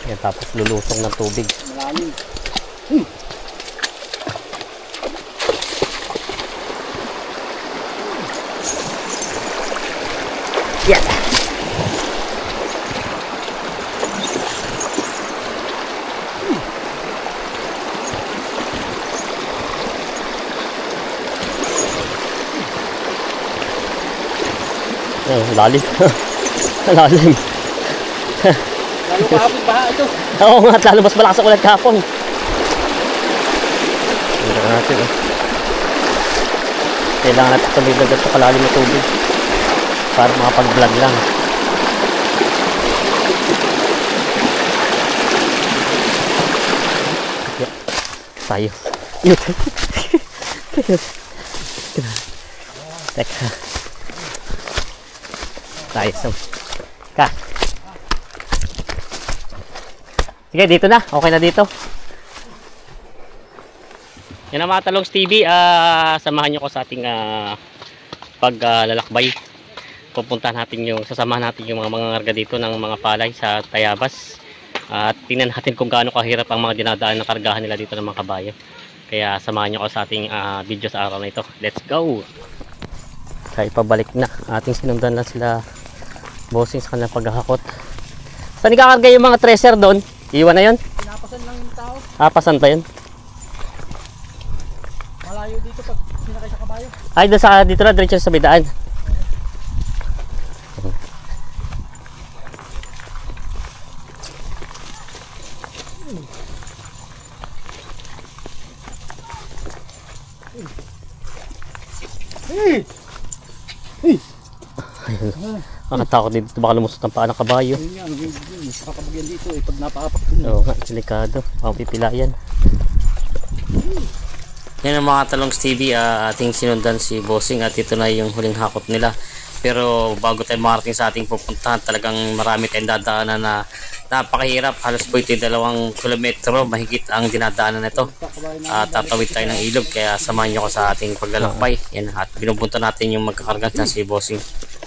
Yan, tapos lulusong ng tubig. Malalim. Yeah. Lalim. Lalim. Lalo kahapon baha ito. Oo nga, lalo mas malakas ang ulan kahapon. Tingnan natin eh. Kailangan natin tumigil dito kalalim na tubig para makapag-vlog lang. Yeah. Tayo. Yun. Teka. Tayo sa ka. Sige, dito na. Okay na dito. Yan ang mga Talongs TV. Samahan nyo ko sa ating paglalakbay. Pupuntahan natin sasamahan natin yung mga ngarga dito ng mga palay sa Tayabas. At tingnan natin kung gaano kahirap ang mga dinadaan na kargahan nila dito ng mga kabayo. Kaya samahan nyo ko sa ating video sa araw na ito. Let's go! Kaya pabalik na. Ating sinundan lang sila bossing sa kanilang paghahakot. Saan ikakarga yung mga treasure doon? Iwan na yun? Pinapasan lang yung tao. Pasan pa yun? Malayo dito pag sinakay sa kabayo. Ay, dito na, diretso sa bidaan. Nakatakot dito, baka lumusot ang paa ng kabayo. Yun nga, nakakabagyan dito eh, pag napahapak. Oo nga, delikado. Baka pipilayan. Yan ang mga Talongs TV, ating sinundan si bossing at ito na yung huling hakot nila. Pero bago tayo makarating sa ating pupuntahan, talagang marami tayong dadaanan na napakahirap. Halos po ito 2 kilometro mahigit ang dinadaanan nito. At tatawid tayo ng ilog, kaya samahan nyo ko sa ating paglalakbay. Yan, at binupunta natin yung magkakarga na si bossing.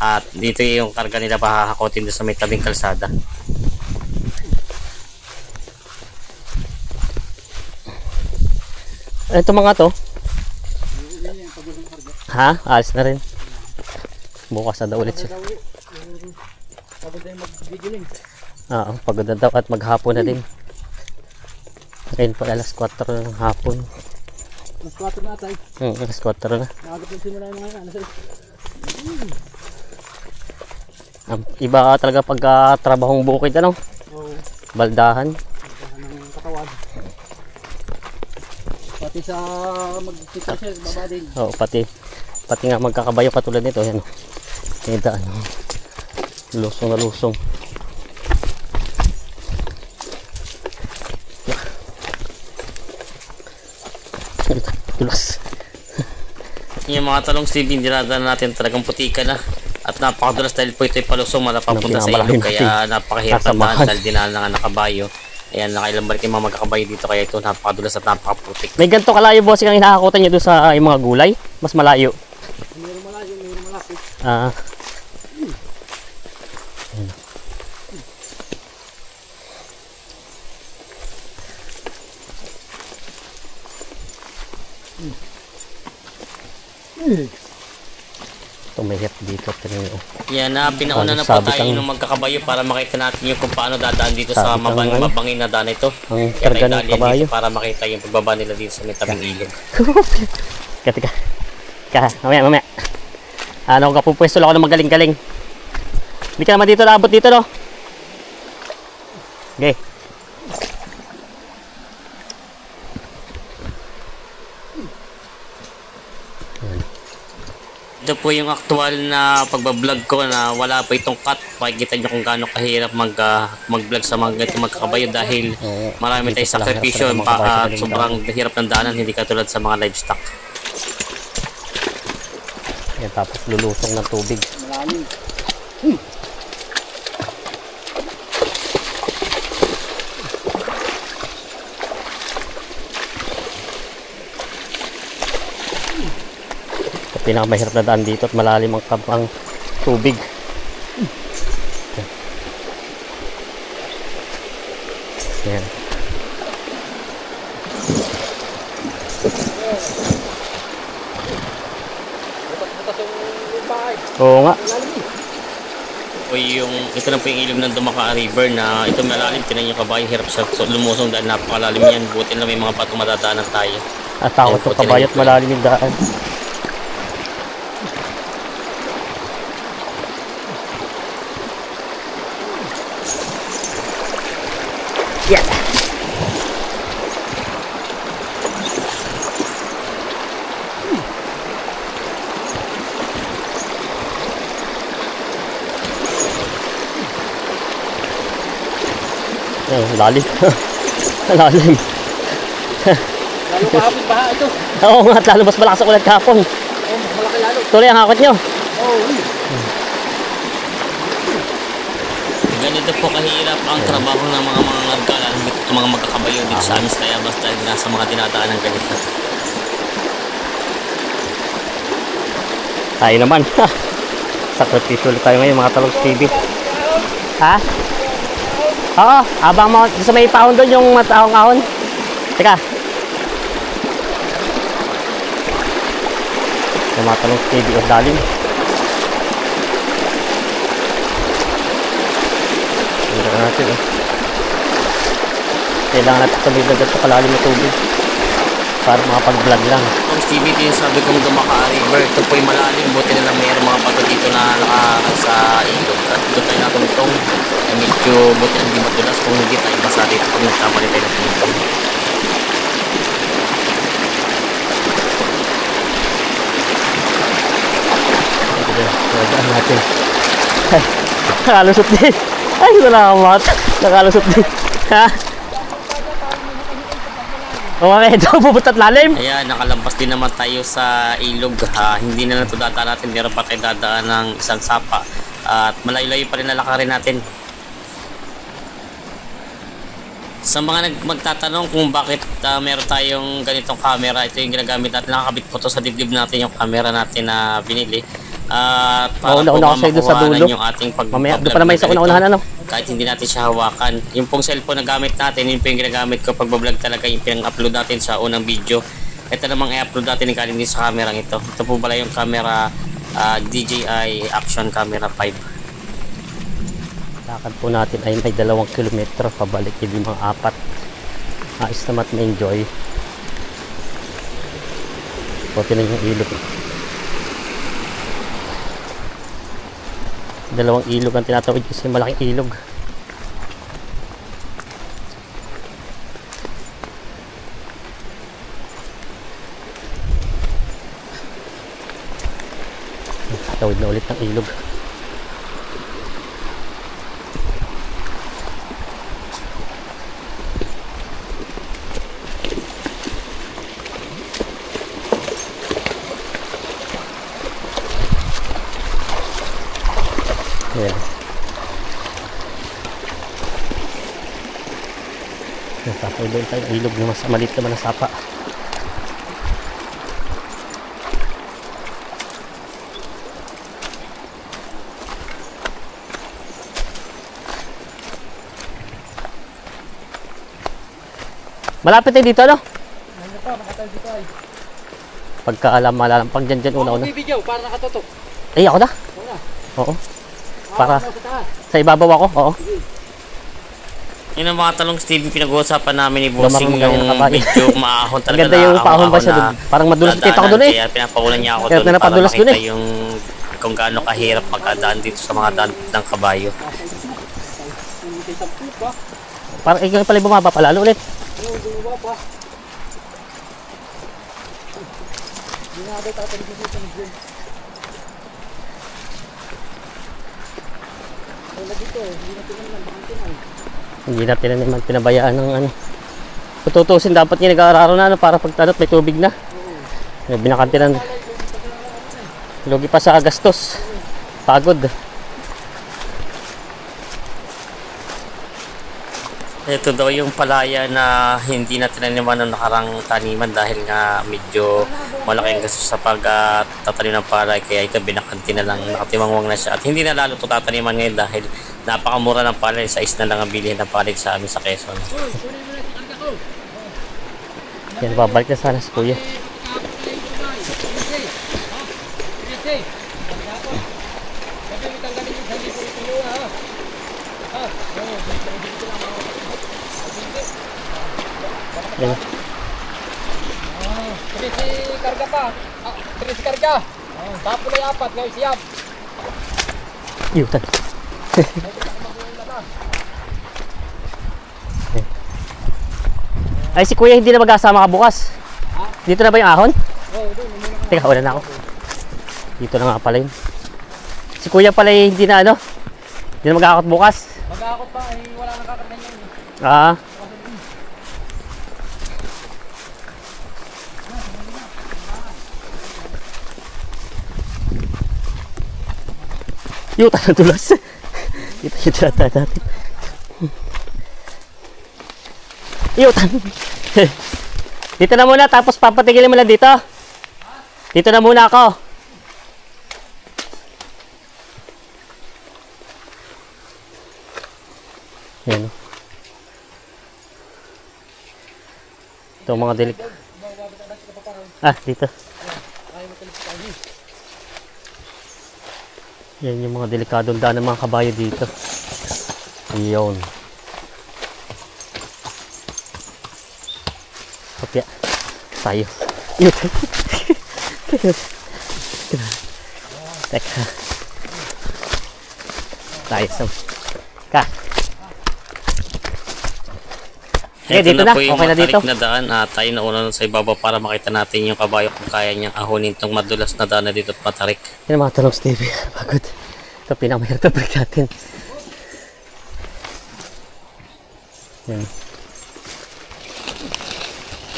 At dito yung karga nila pahahakotin doon sa may tabing kalsada. Ito mga to. Ha? Alis na rin. Bukas na daw ulit siya. Pagod tayo mag-gigiling. Oo, pagod na daw at maghapon na din. Ngayon pa alas 4 ng hapon. Mas 4 na tayo. Alas 4 na. Nakagap yung simula yung mga ano sa'yo. Iba talaga pag trabahong bukid, ano? Oo. Baldahan. Baldahan ng katawan. Pati sa mag-sita siya, baba din. Oo, pati nga magkakabayo katulad nito. Yan. May daan. Lusong na lusong. Tulas. Yung mga Talongs TV, dinadaan natin talagang putika na. At napakadulas dahil po ito'y palusong malapapunta sa ilog. Kaya napakahirap naman dahil dinaan ng nakabayo. Ayan, nakailang balik yung mga magkakabayo dito. Kaya ito napakadulas at napakaputik. May ganito kalayo bossing ang hinakakutan nyo doon sa yung mga gulay? Mas malayo? Mayroon malayo, mayroon malapit. Tumihip dito. Yan na, pinauna na po tayo ng magkakabayo para makita natin yung kung paano dadaan dito sa mabangin na daan ito. Ang karga ng kabayo. Para makita yung pagbaba nila dito sa may tabing ilog. Teka. Mamaya. Ano ka pupwesto lang ako ng magaling-galing. Hindi ka naman dito naabot dito, no? Okay. Ito po yung actual na pagbablog ko na wala pa itong cut. Makikita nyo kung gaano kahirap mag-vlog sa mga ganitong magkakabayo dahil marami tayong sakripisyo at sobrang hirap ng daanan, hindi katulad sa mga livestock. Yan, tapos lulusong ng tubig. Malalim. Pinakamahirap na daan dito at malalim ang tubig. Ayan. Oo nga. Ito na po yung ilog ng Dumaka River na ito malalim. Tinan yung kabayo, hirap sa lumusong dahil napakalalim yan. Buti na may mga patong madadaanan tayo. At takot yung kabayo at malalim yung daan. Yeah. Lalim. Lalim. Lalo kahapon baha ito. Oo nga, lalo mas malakas ang ulan kahapon. Oo, malaki lalo. Tuloy ang hakot nyo. Oo. Ganito po kahirap ang trabaho ng mga ngargala, mga magkakabayo dito sa amin kaya basta nasa mga dinadaan ng ganito. Tayo naman. Sakripisyo ulit tayo ngayon mga Talongs TV. Ha? Oo, abang mo sa may paon doon yung mataong-ahon. Teka. Yung mga Talongs TV o dalim. Tingnan natin eh. Kailangan natin tumigil dito sa kalalim na tubig para makapag-vlog lang. Talongs TV, yung sabi kong Dumaka River, ito po yung malalim. Buti na lang mayroong mga bato dito na nakakas sa ilog. At dito tayo natungtong. Medyo buti na hindi madulas kung hindi tayo basa dito pag nagkamali tayo natungtong. Nagaan natin. Ay, nakalusot din. Ay, salamat. Nakalusot din. Ha? O okay, ito pupunta't lalim. Ayan, nakalampas din naman tayo sa ilog. Hindi na ito dadaan natin. Meron pa tayo dadaan ng isang sapa. At malayo-layo pa rin lalakarin natin. Sa mga magtatanong kung bakit meron tayong ganitong camera, ito yung ginagamit natin. Nakakabit po ito sa dibdib natin yung camera natin na binili. At para po makuhanan yung ating pag-vlog. Doon pa naman sa una-unahan ano? Kahit hindi natin siya hawakan. Yung pong cellphone na gamit natin, yun po yung ginagamit ko pag-vlog talaga, yung pinang-upload natin sa unang video. Ito namang i-upload natin yung galing din sa camera ito. Ito po pala yung camera DJI Action Camera 5. Lakad po natin ay may 2 kilometro pabalik, hindi mga 4. Ayos naman ma-enjoy. Puti na yung ilog. 2 ilog ang tinatawid kasi malaking ilog. Tawid na ulit ng ilog. Ayan. Natapos doon tayo ilog na mas maliit naman ang sapa. Malapit tayo dito, no? Ano pa, makatayo dito ay. Pagkaalam, malalampag dyan una-una. Ako video, para nakatutok. Ay, ako na? Wala. Oo. Para sa ibabaw ako, oo. Yun ang mga Talongs TV, pinag-uusapan namin ni Bossing yung medyo maahon talaga. Maganda yung paahon ba siya doon? Parang madulas kita ako doon eh. Kaya pinapakulan niya ako doon para makita yung kung gaano kahirap magkadaan dito sa mga daan ng kabayo. Parang ikaw pala bumaba pala ulit. Hindi natin naman pinabayaan ng ano. Tututusin dapat niya nag-aararo na ano, para pagtanot may tubig na. Binakantinan. Lugi pa sa gastos. Pagod. Ito daw yung palaya na hindi na tinaniman ng nakarang taniman dahil nga medyo malaki ang gastos sa pagtatanim ng palay, kaya ito binakanti na lang, nakatimangwang na siya at hindi na lalo ito tataniman ngayon dahil napakamura ng palay, sa na lang ang bilhin ng palay sa amin sa Quezon. Yan, babalik na sana si kuya. Yan. Karga pa. Karga. Tapo na yung 4, ngayon siyam. Yutan. Ay, si kuya hindi na mag-asama ka bukas. Dito na ba yung ahon? Teka, wala na ako. Dito na nga pala yun. Si kuya pala hindi na ano? Hindi na mag-aakot bukas. Mag-aakot pa, wala nang kakatnan yan. Ah. Yutan na tulos. Ito natin. Yutan. Dito na muna, tapos papatigilin mo lang dito. Dito na muna ako. Yan. Ito mga delik. Ah, dito. Yan yung mga delikadong daan ng mga kabayo dito. Iyon. Kopya. Tayo. Yun. Teka. Tayo sa... Ka. Okay, dito na. Po yung Okay na dito. na daan. Tayo na una sa ibaba para makita natin yung kabayo kung kaya niyang ahonin itong madulas na daan na dito patarik. Yan ang mga talong Stevie. Pagod. Ito pinakamahirap na break natin. Yan.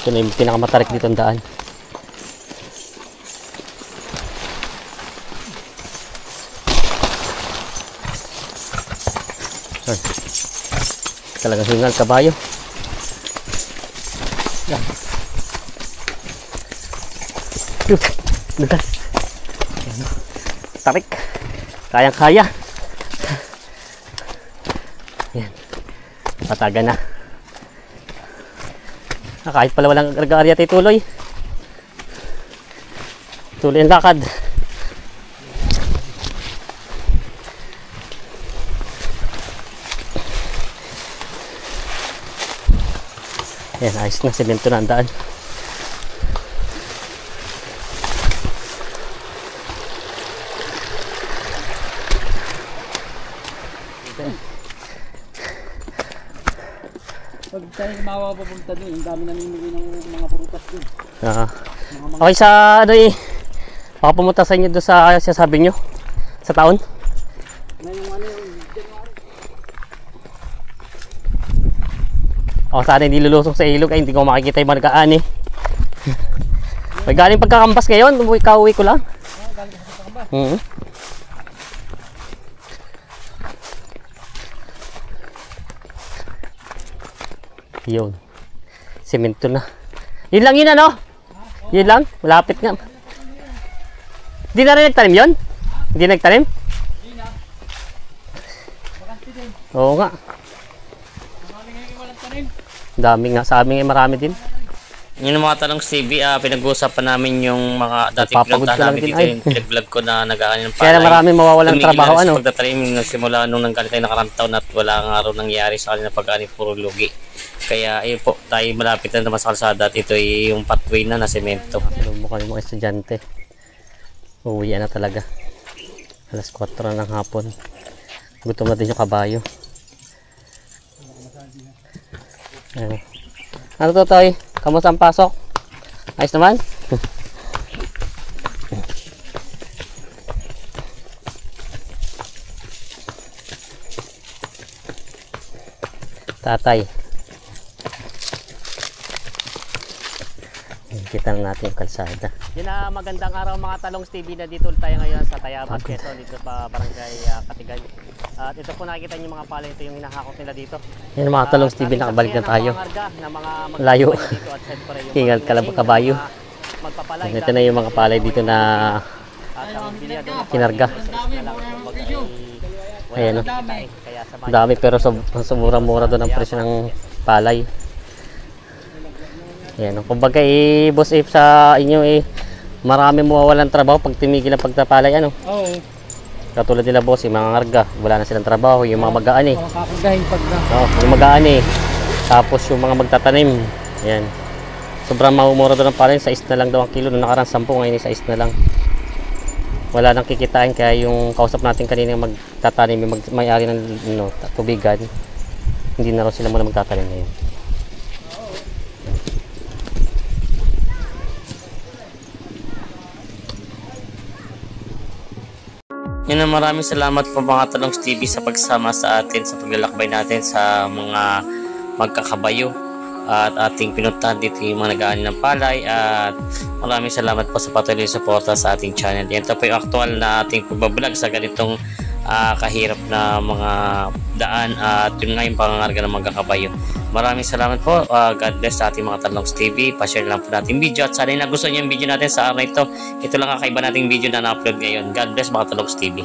Ito na yung pinakamatarik dito ang daan. Yan. Talagang hingal kabayo. Yan. Yun. Lutas. Yan. Tarik. Kayang-kaya. Yan. Pataga na. Kahit pala walang gargarya tayo tuloy. Tuloy ang lakad. Yan, ayos na. Semento na ang daan. Pag tayo mapapunta doon, ang dami namimili ng mga prutas doon. Okay sa ano eh. Baka pumunta sa inyo doon sa sabi nyo. Sa taon. Na yung ano yung January. O sana hindi lulusong sa ilog ay hindi ko makikita yung mga nagkaan eh. May galing pagkakambas ngayon. Kauwi ko lang. Galing sa pagkakambas. Yun. Semento na. Yun lang yun ano? Yun lang? Malapit nga. Hindi na rin nagtanim yun? Hindi nagtanim? Oo nga. Dami nga. Sa amin ay marami din. Yun ang mga tanong Stevie, pinag-uusapan namin yung mga dati Napapagod pinuntahan ka lang namin din, dito, ay. yung pinag-vlog ko na nag-aanin ng palay. Kaya na marami mawawalang Tumigil trabaho na sa ano? pagtatanim nagsimula nung nanggaling tayo nakarang taon at wala nga araw nangyari sa kanila pag-aanin puro lugi. Kaya ayun po, tayo malapit na naman sa kalsada at ito ay yung pathway na semento. Mukha yung mga estudyante. Uuwi na talaga. Alas 4 na ng hapon. Gutom na din yung kabayo. Ayun. Ano to, Toy? Kamusta ang pasok? Ayos naman? Tatay. Kita na natin yung kalsada. Yun na magandang araw mga talong TV na dito tayo ngayon sa Tayabas, Quezon, dito pa barangay Katigan. At ito po nakikita niyo mga palay, ito yung hinahakot nila dito. Yan mga talong TV, nakabalik na tayo. Layo. Hingal kabayo. Ito na yung mga palay dito na kinarga. Ayan, no? Dami. Dami pero mura-mura doon ang presyo ng palay. Ayan, no? Kumbaga Boss Ape, sa inyo marami mawawalan trabaho pag tumigil ang pagtapalay, ano? Oo. Katulad nila boss, yung mga ngarga, wala na silang trabaho, yung mga magaan Kakagahin pag na. yung magaan Tapos yung mga magtatanim, ayan. Sobrang mumura doon ang palay, 6 na lang daw ang kilo, noong nakarang 10, ngayon 6 na lang. Wala nang kikitain, kaya yung kausap natin kanina magtatanim, yung may-ari ng tubigan, hindi na raw sila muna magtatanim ngayon. Yun na, maraming salamat po mga Talongs TV sa pagsama sa atin sa paglalakbay natin sa mga magkakabayo at ating pinuntahan dito yung mga nag-aani ng palay, at maraming salamat po sa patuloy suporta sa ating channel. Yan po yung aktual na ating pagbablog sa ganitong kahirap na mga daan at yun nga yung pangangarga ng magkakabayo. Maraming salamat po. God bless sa ating mga Talongs TV. Pa-share lang po natin video at sana nagustuhan niyo yung video natin sa araw na ito. Ito lang kakaiba nating video na na-upload ngayon. God bless mga Talongs TV.